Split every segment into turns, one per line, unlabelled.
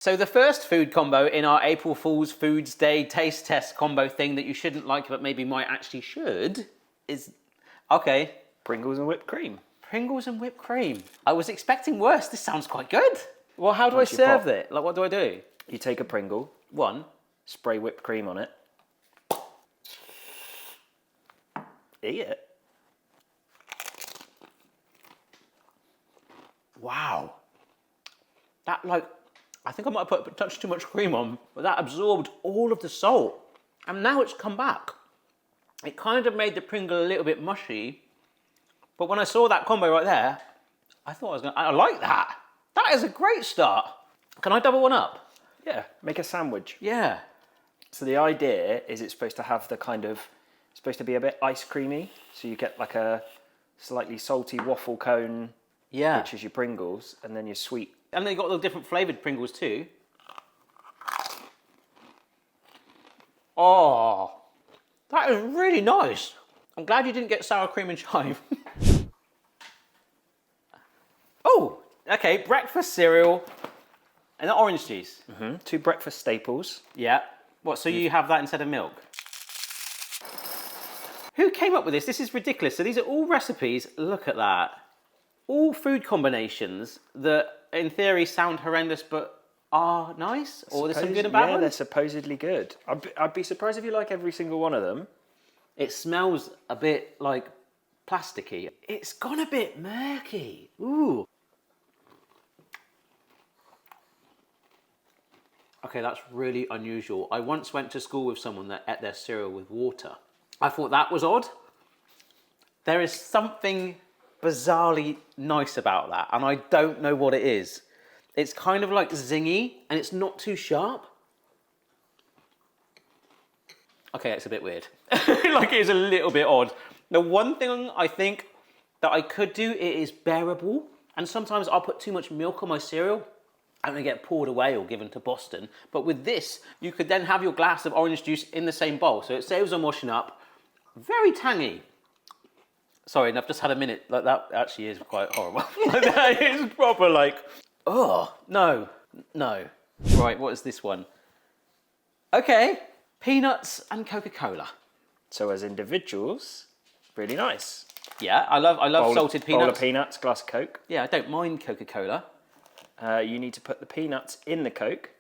So the first food combo in our April Fool's Foods Day taste test combo thing that you shouldn't like but maybe might actually should is, okay.
Pringles and whipped cream.
Pringles and whipped cream. I was expecting worse. This sounds quite good. Well, how do I
Once you
serve
pop-
it? Like, what do I do?
You take a Pringle,
One.
spray whipped cream on it. Eat it.
Wow. That, like, I think I might have put a touch too much cream on, but that absorbed all of the salt. And now it's come back. It kind of made the Pringle a little bit mushy, but when I saw that combo right there, I thought I like that. That is a great start. Can I double one up?
Yeah, make a sandwich.
Yeah.
So the idea is it's supposed to have the kind of, it's supposed to be a bit ice creamy. So you get like a slightly salty waffle cone,
Yeah.
which is your Pringles, and then your sweet.
And they got the different flavoured Pringles too. Oh, that is really nice. I'm glad you didn't get sour cream and chive. Oh, okay, breakfast cereal and the orange juice.
Mm-hmm. 2 breakfast staples.
Yeah. What, so you have that instead of milk? Who came up with this? This is ridiculous. So these are all recipes, look at that. All food combinations that in theory sound horrendous but are nice? Or there's some good and bad
Yeah,
ones?
they're supposedly good. I'd be surprised if you like every single one of them.
It smells a bit like plasticky. It's gone a bit murky. Ooh. Okay, that's really unusual. I once went to school with someone that ate their cereal with water. I thought that was odd. There is something bizarrely nice about that, and I don't know what it is. It's kind of like zingy, and it's not too sharp. Okay, it's a bit weird. Like, it is a little bit odd. The one thing I think that I could do, it is bearable, and sometimes I'll put too much milk on my cereal, and they get poured away or given to Boston. But with this, you could then have your glass of orange juice in the same bowl, so it saves on washing up. Very tangy. Sorry, and I've just had a minute. Like, that actually is quite horrible. That is proper like, oh, no. Right, what is this one? Okay, peanuts and Coca-Cola.
So as individuals, really nice.
Yeah, I love salted peanuts.
Bowl of peanuts, glass of Coke.
Yeah, I don't mind Coca-Cola.
You need to put the peanuts in the Coke.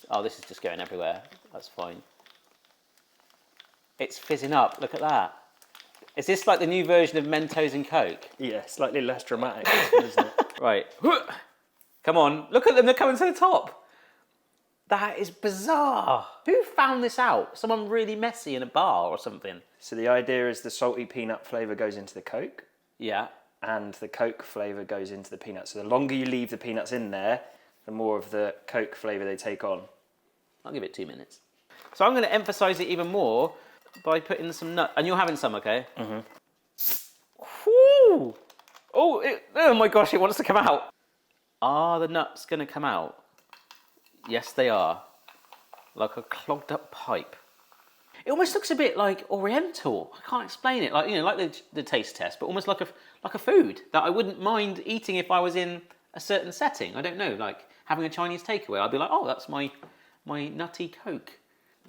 Oh, this is just going everywhere. That's fine. It's fizzing up. Look at that. Is this like the new version of Mentos and Coke?
Yeah, slightly less dramatic, isn't it?
Right. Come on. Look at them. They're coming to the top. That is bizarre. Who found this out? Someone really messy in a bar or something?
So the idea is the salty peanut flavour goes into the Coke,
Yeah.
and the Coke flavour goes into the peanuts. So the longer you leave the peanuts in there, the more of the Coke flavour they take on.
I'll give it 2 minutes. So I'm going to emphasise it even more by putting some nut. And you're having some, okay? Mm-hmm. Whew. Oh my gosh, it wants to come out. Are the nuts going to come out? Yes, they are. Like a clogged up pipe. It almost looks a bit like Oriental. I can't explain it. Like, you know, like the taste test, but almost like a food that I wouldn't mind eating if I was in a certain setting. I don't know, like having a Chinese takeaway. I'd be like, oh, that's my nutty Coke.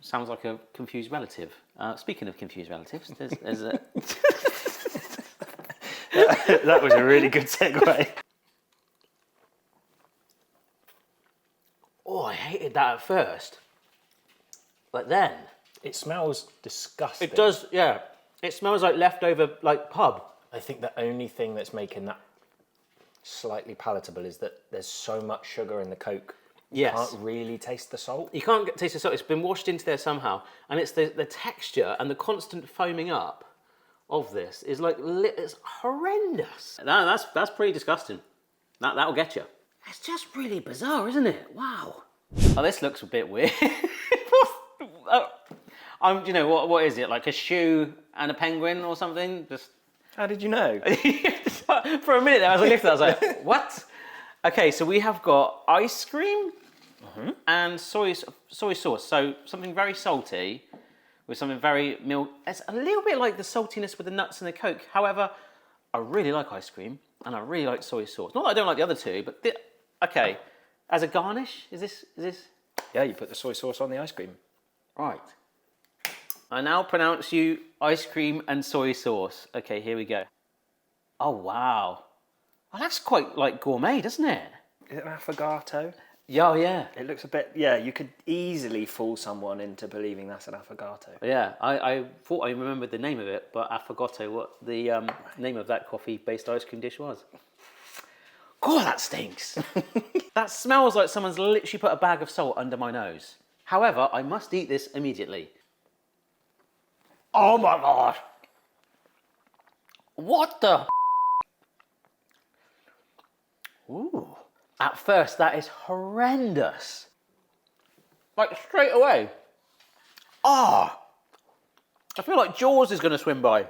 Sounds like a confused relative. Speaking of confused relatives, there's a...
That was a really good segue.
Oh, I hated that at first. But then...
It smells disgusting.
It does, yeah. It smells like leftover, like, pub.
I think the only thing that's making that slightly palatable is that there's so much sugar in the Coke. You
Yes.
can't really taste the salt.
You can't taste the salt. It's been washed into there somehow. And it's the texture and the constant foaming up of this is like, it's horrendous. That's pretty disgusting. That'll get you. It's just really bizarre, isn't it? Wow. Oh, this looks a bit weird. Do you know, what is it? Like a shoe and a penguin or something? Just
How did you know?
for a minute there, as I lifted, I was like, what? Okay, so we have got ice cream and soy sauce. So something very salty with something very milk. It's a little bit like the saltiness with the nuts and the Coke. However, I really like ice cream and I really like soy sauce. Not that I don't like the other two, but okay. As a garnish? Is this?
Yeah, you put the soy sauce on the ice cream.
Right. I now pronounce you ice cream and soy sauce. Okay, here we go. Oh, wow. Oh, that's quite like gourmet, doesn't it?
Is it an affogato?
Yeah, oh, yeah.
It looks a bit, yeah, you could easily fool someone into believing that's an affogato.
Yeah, I thought I remembered the name of it, but I forgot what the name of that coffee-based ice cream dish was. God, that stinks. That smells like someone's literally put a bag of salt under my nose. However, I must eat this immediately. Oh my God. What the? Ooh. At first, that is horrendous. Like, straight away. Ah! I feel like Jaws is going to swim by.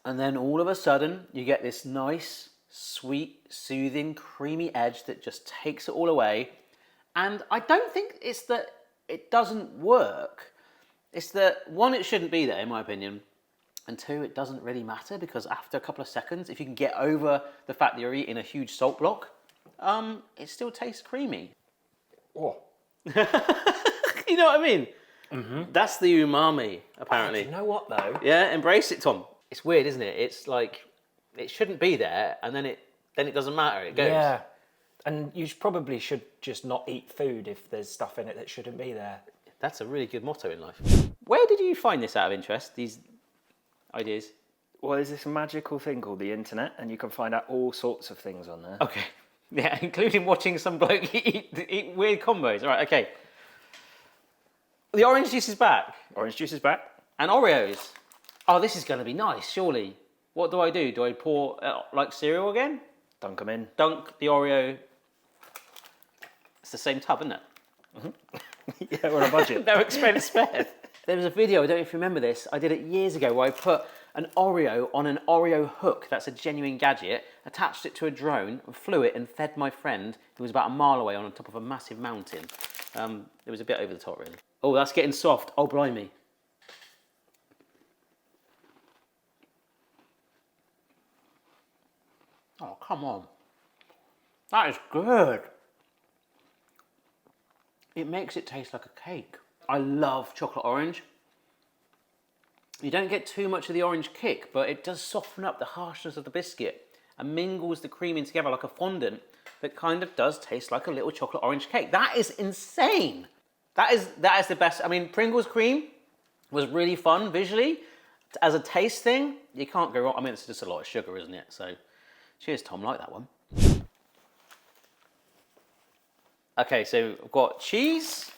And then all of a sudden, you get this nice, sweet, soothing, creamy edge that just takes it all away. And I don't think it's that it doesn't work. It's that, one, it shouldn't be there, in my opinion. And two, it doesn't really matter because after a couple of seconds, if you can get over the fact that you're eating a huge salt block, it still tastes creamy.
Oh.
You know what I mean? Mm-hmm. That's the umami, apparently.
Do you know what though?
Yeah, embrace it, Tom. It's weird, isn't it? It's like, it shouldn't be there, and then it doesn't matter, it goes.
Yeah. And you probably should just not eat food if there's stuff in it that shouldn't be there.
That's a really good motto in life. Where did you find this out of interest, these ideas?
Well, there's this magical thing called the internet, and you can find out all sorts of things on there.
Okay. Yeah, including watching some bloke eat weird combos. All right, okay. The orange juice is back.
Orange juice is back.
And Oreos. Oh, this is going to be nice, surely. What do? Do I pour, like cereal again?
Dunk them in.
Dunk the Oreo. It's the same tub, isn't it?
Mm-hmm. Yeah, we're on a budget.
No expense spared. There was a video, I don't know if you remember this, I did it years ago, where I put an Oreo on an Oreo hook, that's a genuine gadget, attached it to a drone, flew it and fed my friend who was about a mile away on top of a massive mountain. It was a bit over the top, really. Oh, that's getting soft. Oh, blimey. Oh, come on. That is good. It makes it taste like a cake. I love chocolate orange. You don't get too much of the orange kick, but it does soften up the harshness of the biscuit and mingles the cream in together like a fondant that kind of does taste like a little chocolate orange cake. That is insane. That is the best. I mean, Pringles Cream was really fun visually. As a taste thing, you can't go wrong. I mean, it's just a lot of sugar, isn't it? So, cheers, Tom. Like that one. Okay, so I've got cheese,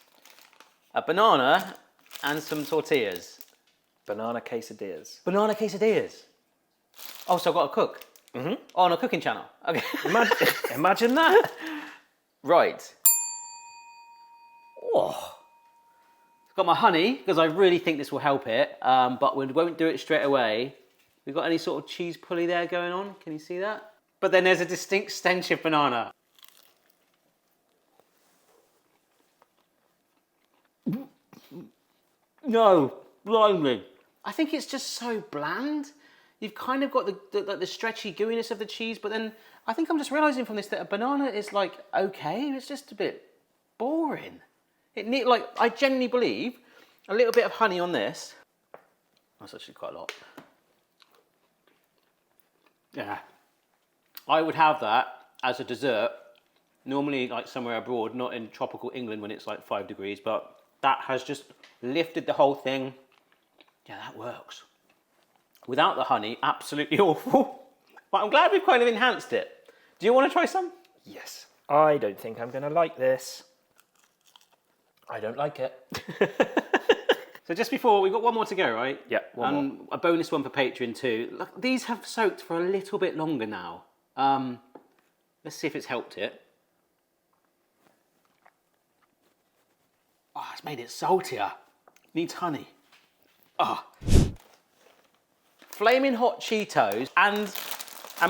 a banana, and some tortillas.
Banana quesadillas.
Banana quesadillas. Oh, so I've got to cook. Mm-hmm. Oh, on a cooking channel. Okay.
Imagine that.
Right. Oh. I've got my honey, because I really think this will help it, but we won't do it straight away. We've got any sort of cheese pulley there going on? Can you see that? But then there's a distinct stench of banana. No, blimey. I think it's just so bland. You've kind of got the stretchy gooiness of the cheese, but then I think I'm just realising from this that a banana is like, okay, it's just a bit boring. I genuinely believe a little bit of honey on this. That's actually quite a lot. Yeah. I would have that as a dessert, normally like somewhere abroad, not in tropical England when it's like 5 degrees, but that has just lifted the whole thing. Yeah, that works. Without the honey, absolutely awful. But I'm glad we've kind of enhanced it. Do you want to try some?
Yes. I don't think I'm going to like this.
I don't like it.
So just before, we've got one more to go, right?
Yeah, one more.
A bonus one for Patreon too. Look, these have soaked for a little bit longer now. Let's see if it's helped it. Oh, it's made it saltier. Needs honey. Ah. Flaming hot Cheetos and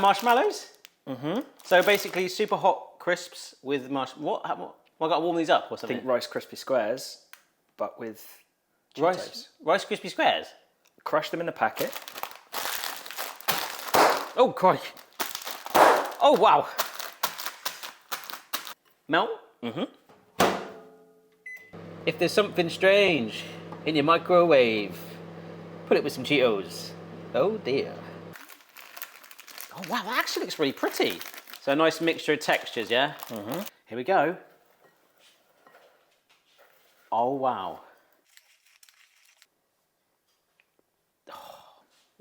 marshmallows. Mm-hmm. So basically super hot crisps with What? Well, I got to warm these up or
I
something.
think Rice Krispie Squares, but with Cheetos.
Rice Krispie Squares.
Crush them in the packet.
Oh, crikey. Oh, wow. Melt? If there's something strange in your microwave, put it with some Cheetos. Oh dear. Oh wow, that actually looks really pretty. So a nice mixture of textures, yeah? Here we go. Oh wow.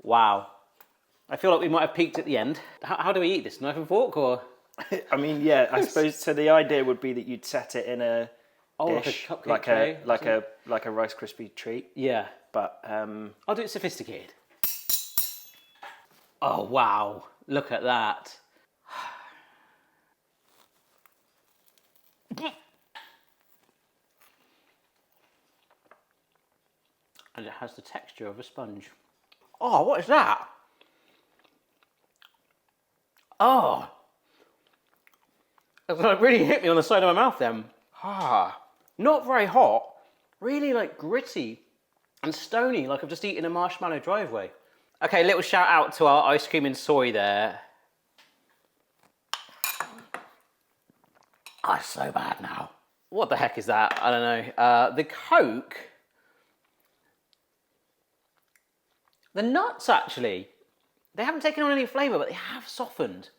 Wow. I feel like we might have peaked at the end. How do we eat this? Knife and fork or?
I mean, yeah, I suppose, so the idea would be that you'd set it in a dish,
like a cupcake tray,
like a Rice Krispie treat.
Yeah.
But
I'll do it sophisticated. Oh wow, look at that. And it has the texture of a sponge. Oh, what is that? Oh. It's like really hit me on the side of my mouth then. Not very hot, really like gritty and stony, like I've just eaten a marshmallow driveway. Okay, little shout out to our ice cream and soy there. Oh, it's so bad now. What the heck is that? I don't know. The Coke. The nuts, actually, they haven't taken on any flavour, but they have softened.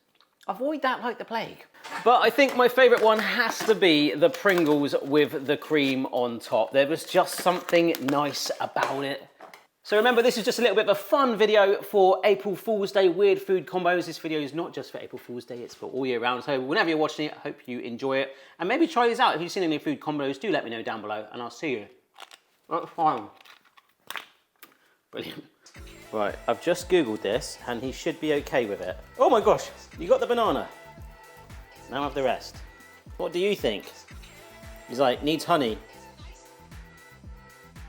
Avoid that like the plague. But I think my favourite one has to be the Pringles with the cream on top. There was just something nice about it. So remember, this is just a little bit of a fun video for April Fool's Day weird food combos. This video is not just for April Fool's Day, it's for all year round. So whenever you're watching it, I hope you enjoy it. And maybe try these out. If you've seen any food combos, do let me know down below and I'll see you. That's fine. Brilliant. Right, I've just Googled this and he should be okay with it. Oh my gosh, you got the banana. Now I have the rest. What do you think? He's like, needs honey.